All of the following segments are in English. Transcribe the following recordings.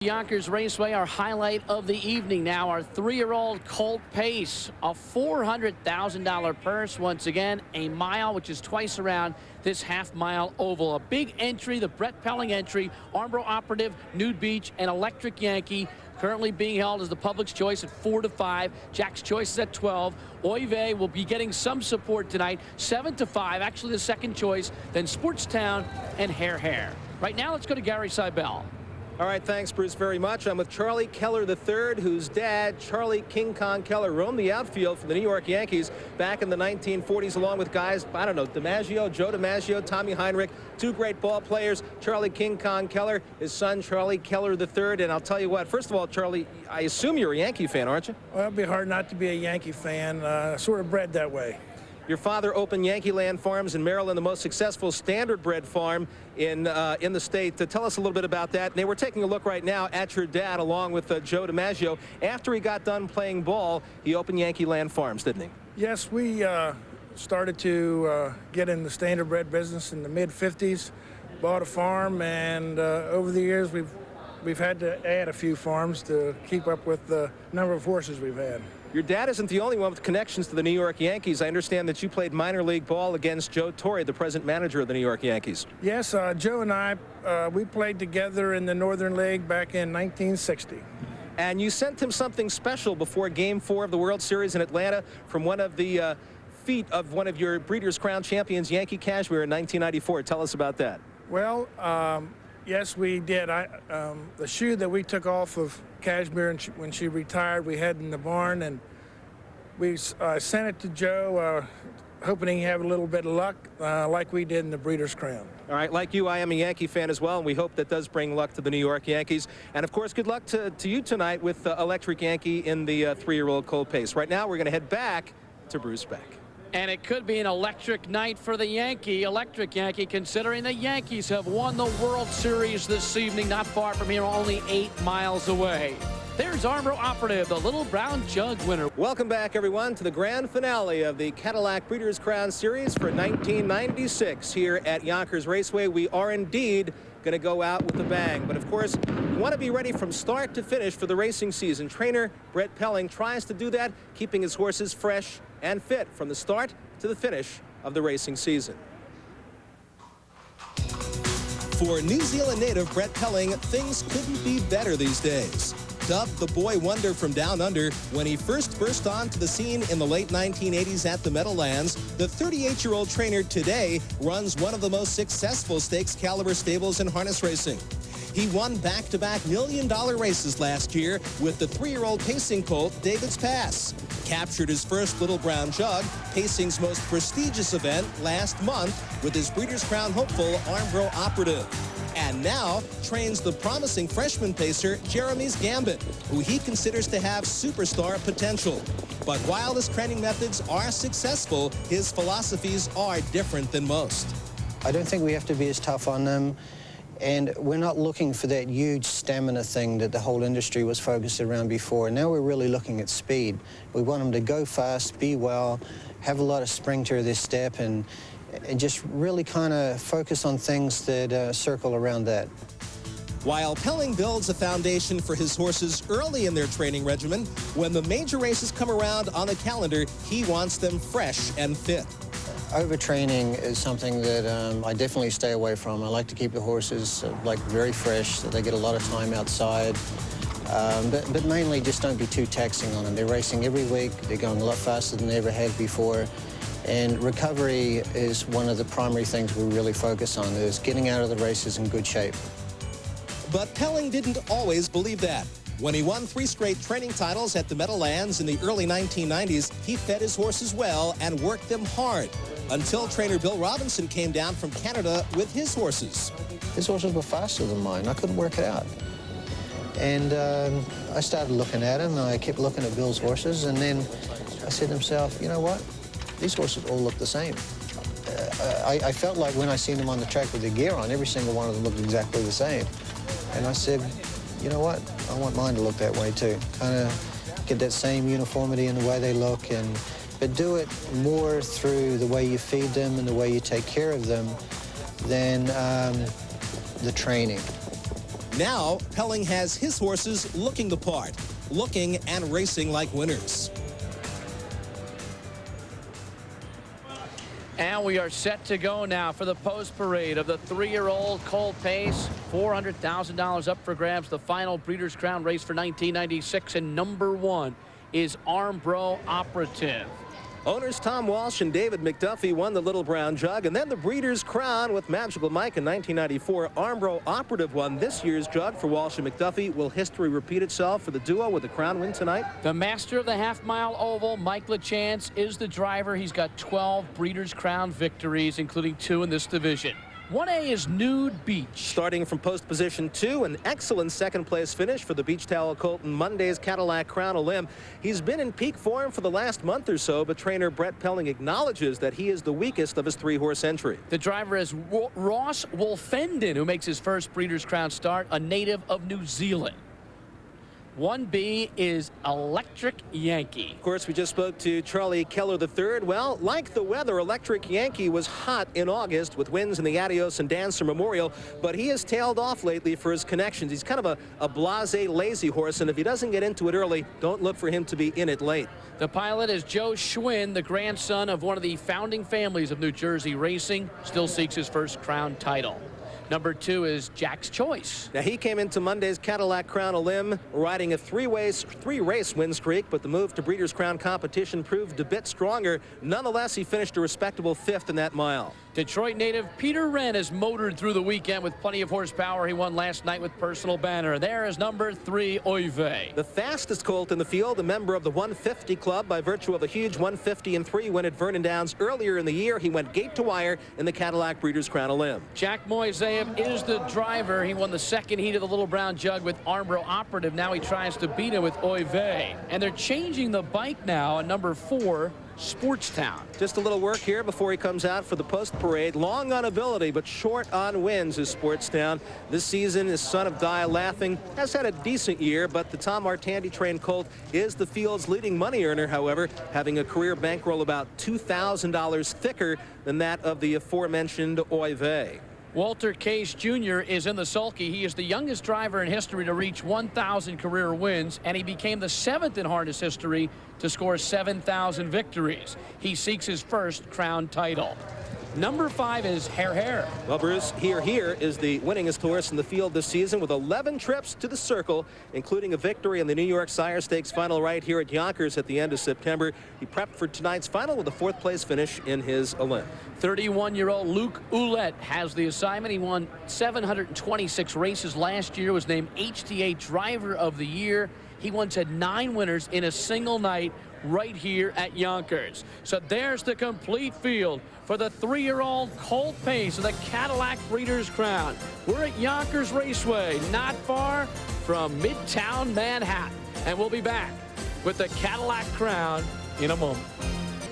Yonkers Raceway, our highlight of the evening now, our 3-year-old Colt Pace, a $400,000 purse. Once again, a mile, which is twice around this half-mile oval. A big entry, the Brett Pelling entry, Armbro Operative, Nude Beach, and Electric Yankee, currently being held as the public's choice at 4-5. Jack's choice is at 12. Oive will be getting some support tonight, 7-5, actually the second choice, then Sportstown and Hare. Right now, let's go to Gary Seibel. All right, thanks, Bruce, very much. I'm with Charlie Keller III, whose dad, Charlie King Kong Keller, roamed the outfield for the New York Yankees back in the 1940s, along with guys, I don't know, DiMaggio, Joe DiMaggio, Tommy Heinrich, two great ball players. Charlie King Kong Keller, his son, Charlie Keller III. And I'll tell you what, first of all, Charlie, I assume you're a Yankee fan, aren't you? Well, it'd be hard not to be a Yankee fan, sort of bred that way. Your father opened Yankee Land Farms in Maryland, the most successful standard-bred farm in the state. Tell us a little bit about that. And we're taking a look right now at your dad, along with Joe DiMaggio. After he got done playing ball, he opened Yankee Land Farms, didn't he? Yes, we started to get in the standard-bred business in the mid-'50s. Bought a farm, and over the years we've had to add a few farms to keep up with the number of horses we've had. Your dad isn't the only one with connections to the New York Yankees. I understand that you played minor league ball against Joe Torre, the present manager of the New York Yankees. Yes, Joe and I, we played together in the Northern League back in 1960. And you sent him something special before Game 4 of the World Series in Atlanta from one of the feet of one of your Breeders' Crown champions, Yankee Cashmere, in 1994. Tell us about that. Well, yes, we did. The shoe that we took off of Cashmere when she retired, we had in the barn, and we sent it to Joe, hoping he'd have a little bit of luck, like we did in the Breeders' Crown. All right, like you, I am a Yankee fan as well, and we hope that does bring luck to the New York Yankees. And, of course, good luck to you tonight with Electric Yankee in the 3-year-old Colt Pace. Right now, we're going to head back to Bruce Beck. And it could be an electric night for the Electric Yankee, considering the Yankees have won the World Series this evening, not far from here, only 8 miles away. There's Armbro Operative, the little brown jug winner. Welcome back, everyone, to the grand finale of the Cadillac Breeders' Crown Series for 1996 here at Yonkers Raceway. We are indeed going to go out with a bang. But, of course, you want to be ready from start to finish for the racing season. Trainer Brett Pelling tries to do that, keeping his horses fresh and fit from the start to the finish of the racing season. For New Zealand native Brett Pelling, things couldn't be better these days. Dubbed the boy wonder from down under when he first burst onto the scene in the late 1980s at the Meadowlands, the 38-year-old trainer today runs one of the most successful stakes caliber stables in harness racing. He won back-to-back million-dollar races last year with the 3-year-old pacing colt, David's Pass. Captured his first Little Brown Jug, pacing's most prestigious event, last month with his Breeders' Crown hopeful Armbro Operative. And now trains the promising freshman pacer, Jeremy's Gambit, who he considers to have superstar potential. But while his training methods are successful, his philosophies are different than most. I don't think we have to be as tough on them. And we're not looking for that huge stamina thing that the whole industry was focused around before. Now we're really looking at speed. We want them to go fast, be well, have a lot of spring to their step, and just really kind of focus on things that circle around that. While Pelling builds a foundation for his horses early in their training regimen, when the major races come around on the calendar, he wants them fresh and fit. Overtraining is something that I definitely stay away from. I like to keep the horses very fresh, so they get a lot of time outside. But mainly just don't be too taxing on them. They're racing every week. They're going a lot faster than they ever have before. And recovery is one of the primary things we really focus on, is getting out of the races in good shape. But Pelling didn't always believe that. When he won 3 straight training titles at the Meadowlands in the early 1990s, he fed his horses well and worked them hard, until trainer Bill Robinson came down from Canada with his horses. His horses were faster than mine. I couldn't work it out. And I started looking at him, and I kept looking at Bill's horses, and then I said to myself, you know what? These horses all look the same. I felt like when I seen them on the track with the gear on, every single one of them looked exactly the same. And I said, you know what? I want mine to look that way too. Kind of get that same uniformity in the way they look, but do it more through the way you feed them and the way you take care of them than the training. Now, Pelling has his horses looking the part, looking and racing like winners. And we are set to go now for the post parade of the 3-year-old Colt Pace. $400,000 up for grabs. The final Breeders' Crown race for 1996. And number 1 is Armbro Operative. Owners Tom Walsh and David McDuffie won the Little Brown Jug, and then the Breeders' Crown with Magical Mike in 1994. Armbro Operative won this year's jug for Walsh and McDuffie. Will history repeat itself for the duo with the crown win tonight? The master of the half-mile oval, Mike LaChance, is the driver. He's got 12 Breeders' Crown victories, including 2 in this division. 1A is Nude Beach. Starting from post position 2, an excellent second-place finish for the Beach Towel Colt in Monday's Cadillac Crown of Limb. He's been in peak form for the last month or so, but trainer Brett Pelling acknowledges that he is the weakest of his 3-horse entry. The driver is Ross Wolfenden, who makes his first Breeders' Crown start, a native of New Zealand. 1B is Electric Yankee. Of course, we just spoke to Charlie Keller III. Well, like the weather, Electric Yankee was hot in August with wins in the Adios and Dancer Memorial, but he has tailed off lately for his connections. He's kind of a blasé, lazy horse, and if he doesn't get into it early, don't look for him to be in it late. The pilot is Joe Schwinn, the grandson of one of the founding families of New Jersey racing, still seeks his first Crown title. Number 2 is Jack's Choice. Now, he came into Monday's Cadillac Crown of Limb riding a three-race win streak, but the move to Breeders' Crown competition proved a bit stronger. Nonetheless, he finished a respectable 5th in that mile. Detroit native Peter Wren has motored through the weekend with plenty of horsepower. He won last night with personal banner. There is number 3, Oive. The fastest colt in the field, a member of the 150 club by virtue of a huge 150-3 win at Vernon Downs earlier in the year. He went gate to wire in the Cadillac Breeders' Crown of Limb. Jack Moiseyev is the driver. He won the second heat of the Little Brown Jug with Armbro Operative. Now he tries to beat him with Oive. And they're changing the bike now at number 4, Sportstown. Just a little work here before he comes out for the post parade. Long on ability, but short on wins is Sportstown. This season, his son of Die Laughing has had a decent year, but the Tom Martandy trained colt is the field's leading money earner, however, having a career bankroll about $2,000 thicker than that of the aforementioned Oive. Walter Case Jr. is in the sulky. He is the youngest driver in history to reach 1,000 career wins, and he became the 7th in harness history to score 7,000 victories. He seeks his first Crown title. Number 5 is Hare. Well, Bruce, Here is the winningest horse in the field this season with 11 trips to the circle, including a victory in the New York Sire Stakes final right here at Yonkers at the end of September. He prepped for tonight's final with a 4th-place finish in his Olymp. 31-year-old Luke Ouellette has the assignment. He won 726 races last year, was named HTA Driver of the Year. He once had 9 winners in a single night right here at Yonkers. So there's the complete field for the 3-year-old Colt Pace of the Cadillac Breeders' Crown. We're at Yonkers Raceway, not far from Midtown Manhattan. And we'll be back with the Cadillac Crown in a moment.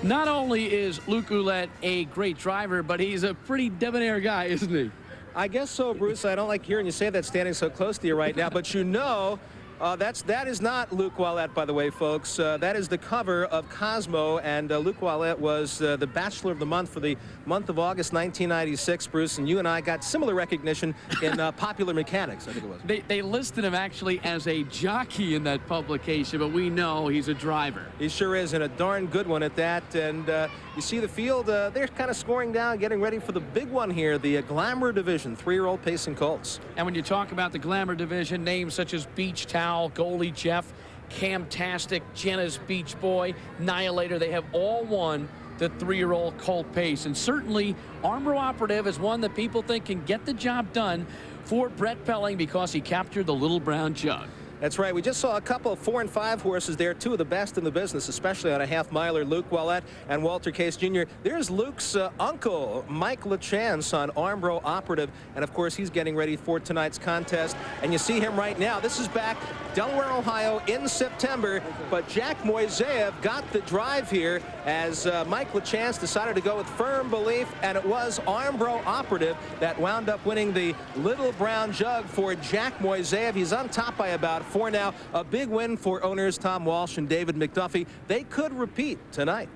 Not only is Luke Ouellette a great driver, but he's a pretty debonair guy, isn't he? I guess so, Bruce. I don't like hearing you say that standing so close to you right now, but you know, that is not Luke Ouellette, by the way, folks. That is the cover of Cosmo, and Luke Ouellette was the Bachelor of the Month for the month of August 1996, Bruce, and you and I got similar recognition in Popular Mechanics, I think it was. They listed him actually as a jockey in that publication, but we know he's a driver. He sure is, and a darn good one at that. And you see the field, they're kind of scoring down, getting ready for the big one here, the Glamour Division, 3-year-old Pacing Colts. And when you talk about the Glamour Division, names such as Beach Towel, Goalie Jeff, Camtastic, Jenna's Beach Boy, Nihilator, they have all won the 3-year-old Colt Pace. And certainly Armbro Operative is one that people think can get the job done for Brett Pelling because he captured the Little Brown Jug. That's right. We just saw a couple of 4 and 5 horses there, 2 of the best in the business, especially on a half-miler, Luke Ouellette and Walter Case Jr. There's Luke's uncle, Mike LaChance, on Armbro Operative, and of course he's getting ready for tonight's contest. And you see him right now. This is back Delaware, Ohio in September, but Jack Moiseyev got the drive here as Mike LaChance decided to go with firm belief, and it was Armbro Operative that wound up winning the Little Brown Jug for Jack Moiseyev. He's on top by about 4 now. A big win for owners Tom Walsh and David McDuffie. They could repeat tonight.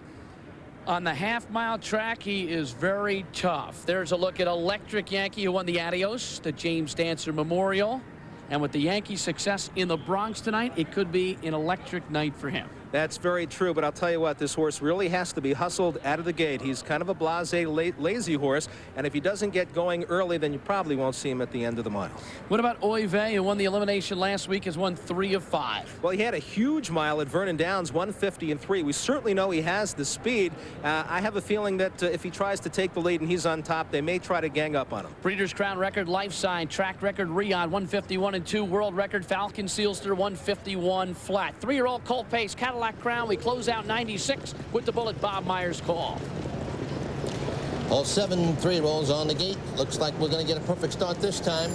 On the half-mile track, he is very tough. There's a look at Electric Yankee, who won the Adios, the James Dancer Memorial. And with the Yankees' success in the Bronx tonight, it could be an electric night for him. That's very true, but I'll tell you what, this horse really has to be hustled out of the gate. He's kind of a blasé, lazy horse, and if he doesn't get going early, then you probably won't see him at the end of the mile. What about Oive, who won the elimination last week, has won 3 of 5? Well, he had a huge mile at Vernon Downs, 150-3. We certainly know he has the speed. I have a feeling that if he tries to take the lead and he's on top, they may try to gang up on him. Breeders' Crown record, Life Sign, track record, Riyadh, 151-2, world record, Falcon Sealster, 151 flat. 3-year-old Colt Pace, Cadillac Crown. We close out 96 with the Bullet Bob Myers call. All 7 3-year-olds on the gate. Looks like we're going to get a perfect start this time.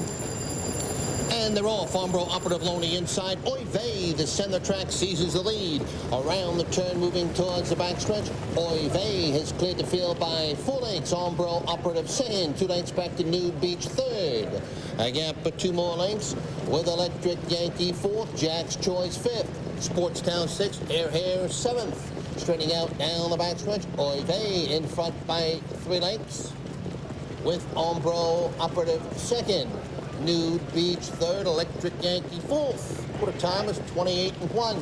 And they're off. Armbro Operative along the inside. Oive, the center track, seizes the lead. Around the turn, moving towards the backstretch. Oive has cleared the field by 4 lengths. Armbro Operative second. 2 lengths back to New Beach third. A gap of 2 more lengths with Electric Yankee fourth. Jack's Choice fifth. Sportstown sixth. Air Hair seventh. Straightening out down the backstretch. Oive in front by 3 lengths with Armbro Operative second. Nude Beach third, Electric Yankee fourth. Quarter time is 28-1.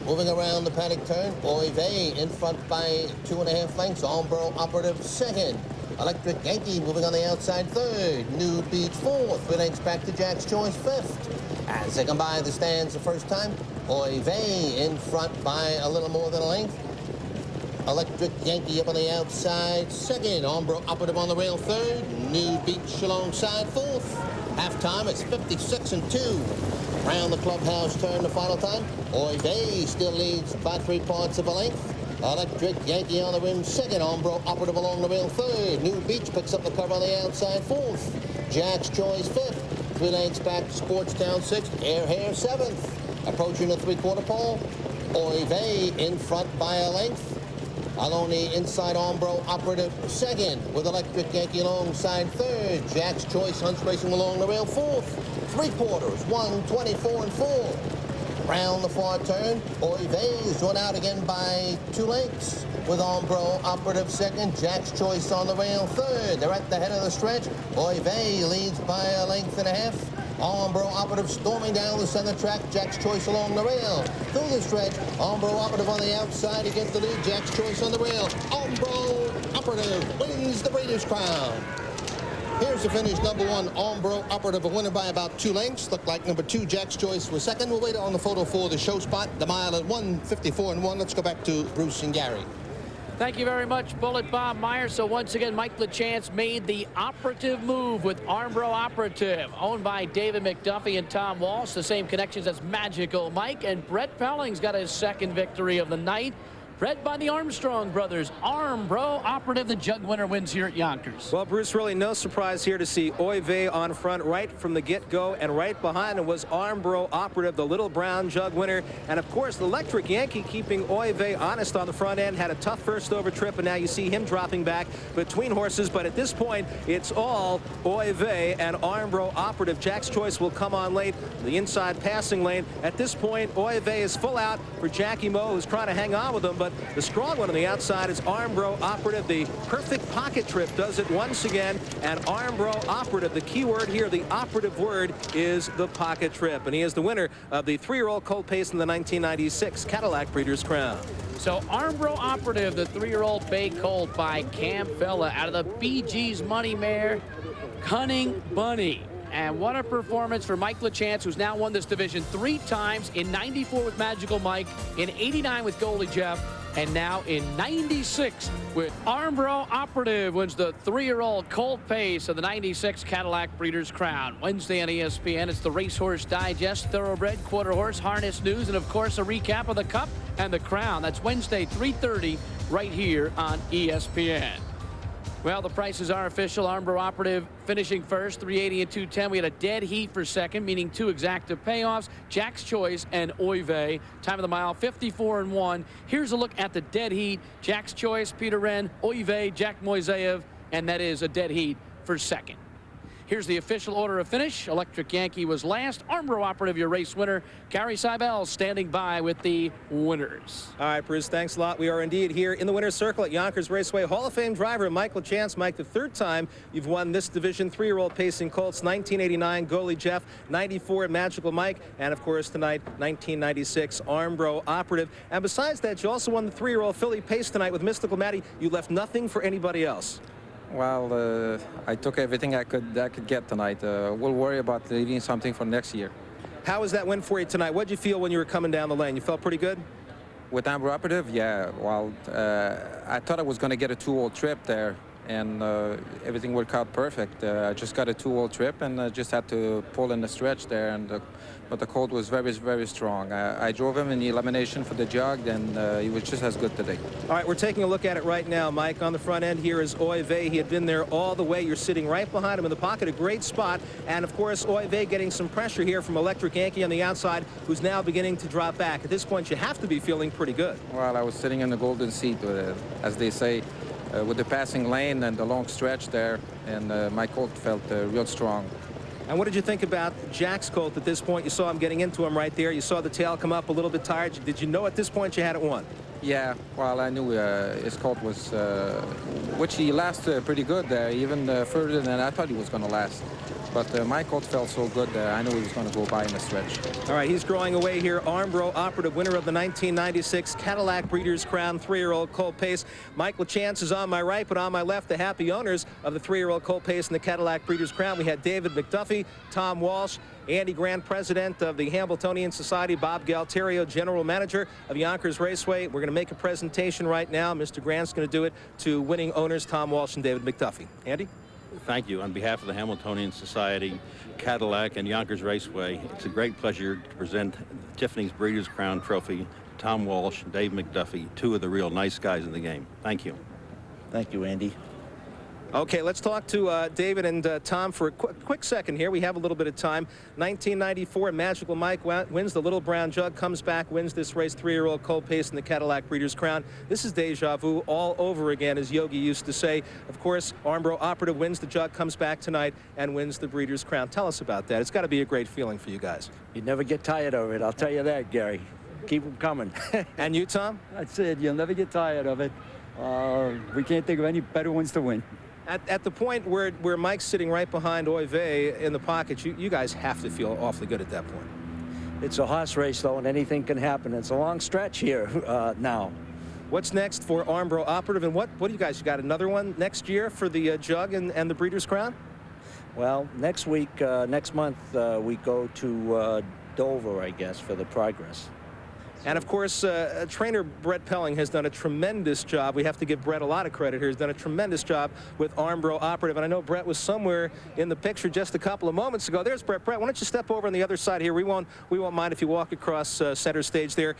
Moving around the paddock turn, Oive in front by 2.5 lengths. Armbro Operative second. Electric Yankee moving on the outside third. Nude Beach fourth. 3 lengths back to Jack's Choice fifth. As they come by the stands the first time, Oive in front by a little more than a length. Electric Yankee up on the outside second. Armbro Operative on the rail third. Nude Beach alongside fourth. Halftime, it's 56-2. Round the clubhouse turn the final time. Oive still leads by 3/4 of a length. Electric Yankee on the rim second. Armbro Operative along the rail third. New Beach picks up the cover on the outside fourth. Jack's Choice fifth. 3 lengths back to Sportstown sixth. Air Hair seventh. Approaching the 3/4 pole. Oive in front by a length. Along the inside, Armbro Operative second with Electric Yankee alongside third. Jack's Choice hunts racing along the rail fourth. 3/4, 124-4. Round the far turn, Oive is run out again by 2 lengths with Armbro Operative second. Jack's Choice on the rail third. They're at the head of the stretch. Oive leads by a length and a half. Armbro Operative storming down the center track. Jack's Choice along the rail. Through the stretch, Armbro Operative on the outside against the lead. Jack's Choice on the rail. Armbro Operative wins the Breeders' Crown. Here's the finish. Number 1, Armbro Operative, a winner by about 2 lengths. Looked like number 2, Jack's Choice, was second. We'll wait on the photo for the show spot. The mile at 154-1. Let's go back to Bruce and Gary. Thank you very much, Bullet Bob Myers. So once again, Mike LeChance made the operative move with Armbro Operative, owned by David McDuffie and Tom Walsh. The same connections as Magical Mike. And Brett Pelling's got his second victory of the night. Bred by the Armstrong brothers. Armbro Operative, the jug winner, wins here at Yonkers. Well, Bruce, really no surprise here to see Oive on front right from the get-go, and right behind him was Armbro Operative, the little brown jug winner. And of course, the Electric Yankee keeping Oive honest on the front end. Had a tough first over trip, and now you see him dropping back between horses. But at this point, it's all Oive and Armbro Operative. Jack's Choice will come on late, the inside passing lane. At this point, Oive is full out for Jackie Moe, who's trying to hang on with him. But the strong one on the outside is Armbro Operative. The perfect pocket trip does it once again. And Armbro Operative, the key word here, the operative word, is the pocket trip. And he is the winner of the 3-year-old Colt Pace in the 1996 Cadillac Breeders' Crown. So Armbro Operative, the 3-year-old bay colt by Cam Fella out of the Bee Gees money mare, Cunning Bunny. And what a performance for Mike LeChance, who's now won this division 3 times, in 94 with Magical Mike, in 89 with Goldie Jeff, and now in 96 with Armbro Operative wins the 3-year-old Colt Pace of the 96 Cadillac Breeders' Crown. Wednesday on ESPN, it's the Racehorse Digest, Thoroughbred, Quarter Horse, Harness News, and of course a recap of the Cup and the Crown. That's Wednesday, 3:30, right here on ESPN. Well, the prices are official. Armbro Operative finishing first, 380 and 210. We had a dead heat for second, meaning 2 exacta payoffs. Jack's Choice and Oive. Time of the mile, 54-1. Here's a look at the dead heat. Jack's Choice, Peter Wren, Oive, Jack Moiseyev, and that is a dead heat for second. Here's the official order of finish. Electric Yankee was last. Armbro Operative, your race winner. Gary Seibel standing by with the winners. All right, Bruce, thanks a lot. We are indeed here in the winner's circle at Yonkers Raceway. Hall of Fame driver Michael Chance. Mike, the third time you've won this division. 3-year-old pacing Colts, 1989 goalie Jeff, 94 Magical Mike, and of course tonight 1996 Armbro Operative. And besides that, you also won the 3-year-old filly pace tonight with Mystical Maddie. You left nothing for anybody else. Well, I took everything I could get tonight. We'll worry about leaving something for next year. How was that win for you tonight? What did you feel when you were coming down the lane? You felt pretty good? With Armbro Operative, yeah. Well, I thought I was going to get a 2-hole trip there, and everything worked out perfect. I just got a 2-hole trip, and I just had to pull in the stretch there. And but the Colt was very, very strong. I drove him in the elimination for the jug, and he was just as good today. All right, we're taking a look at it right now, Mike. On the front end here is Oy Vey. He had been there all the way. You're sitting right behind him in the pocket, a great spot. And, of course, Oy Vey getting some pressure here from Electric Yankee on the outside, who's now beginning to drop back. At this point, you have to be feeling pretty good. Well, I was sitting in the golden seat, as they say, with the passing lane and the long stretch there, and my Colt felt real strong. And what did you think about Jack's Colt at this point? You saw him getting into him right there. You saw the tail come up a little bit tired. Did you know at this point you had it won? Yeah, well, I knew his Colt was, which he lasted pretty good there, even further than I thought he was going to last. But my Colt felt so good there, I knew he was going to go by in the stretch. All right, he's growing away here. Armbro Operative, winner of the 1996 Cadillac Breeders' Crown 3-year-old Colt Pace. Michael Chance is on my right, but on my left, the happy owners of the 3-year-old Colt Pace and the Cadillac Breeders' Crown. We had David McDuffie, Tom Walsh, Andy Grant, president of the Hambletonian Society, Bob Galterio, general manager of Yonkers Raceway. We're going to make a presentation right now. Mr. Grant's going to do it to winning owners Tom Walsh and David McDuffie. Andy? Thank you. On behalf of the Hambletonian Society, Cadillac, and Yonkers Raceway, it's a great pleasure to present Tiffany's Breeders' Crown Trophy to Tom Walsh and Dave McDuffie, two of the real nice guys in the game. Thank you. Thank you, Andy. Okay, let's talk to David and Tom for a quick second here. We have a little bit of time. 1994, Magical Mike wins the Little Brown Jug, comes back, wins this race, 3-year-old Colt Pace in the Cadillac Breeders' Crown. This is deja vu all over again, as Yogi used to say. Of course, Armbro Operative wins the Jug, comes back tonight, and wins the Breeders' Crown. Tell us about that. It's got to be a great feeling for you guys. You never get tired of it, I'll tell you that, Gary. Keep them coming. And you, Tom? I said you'll never get tired of it. We can't think of any better ones to win. At the point where Mike's sitting right behind Oy Vey in the pocket, you guys have to feel awfully good at that point. It's a horse race, though, and anything can happen. It's a long stretch here now. What's next for Armbro Operative, and what do you guys, you got another one next year for the Jug and the Breeders' Crown? Well, next month, we go to Dover, I guess, for the Progress. And, of course, trainer Brett Pelling has done a tremendous job. We have to give Brett a lot of credit here. He's done a tremendous job with Armbro Operative. And I know Brett was somewhere in the picture just a couple of moments ago. There's Brett. Brett, why don't you step over on the other side here? We won't mind if you walk across center stage there.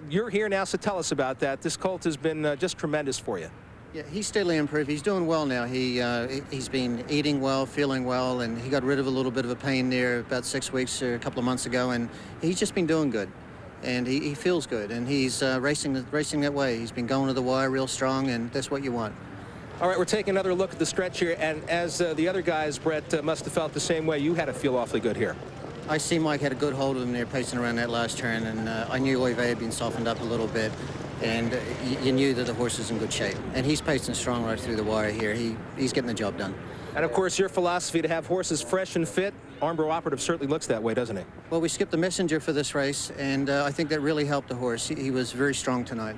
You're here now, so tell us about that. This Colt has been just tremendous for you. Yeah, he's steadily improved. He's doing well now. He's been eating well, feeling well, and he got rid of a little bit of a pain there about 6 weeks or a couple of months ago, and he's just been doing good. And he feels good, and he's racing that way. He's been going to the wire real strong, and that's what you want. All right, we're taking another look at the stretch here, and as the other guys, Brett, must have felt the same way. You had to feel awfully good here. I see Mike had a good hold of him there, pacing around that last turn, and I knew Oy Vey had been softened up a little bit, and you knew that the horse is in good shape. And he's pacing strong right through the wire here. He's getting the job done. And, of course, your philosophy to have horses fresh and fit, Armbro Operative certainly looks that way, doesn't it? Well, we skipped the messenger for this race, and I think that really helped the horse. He was very strong tonight.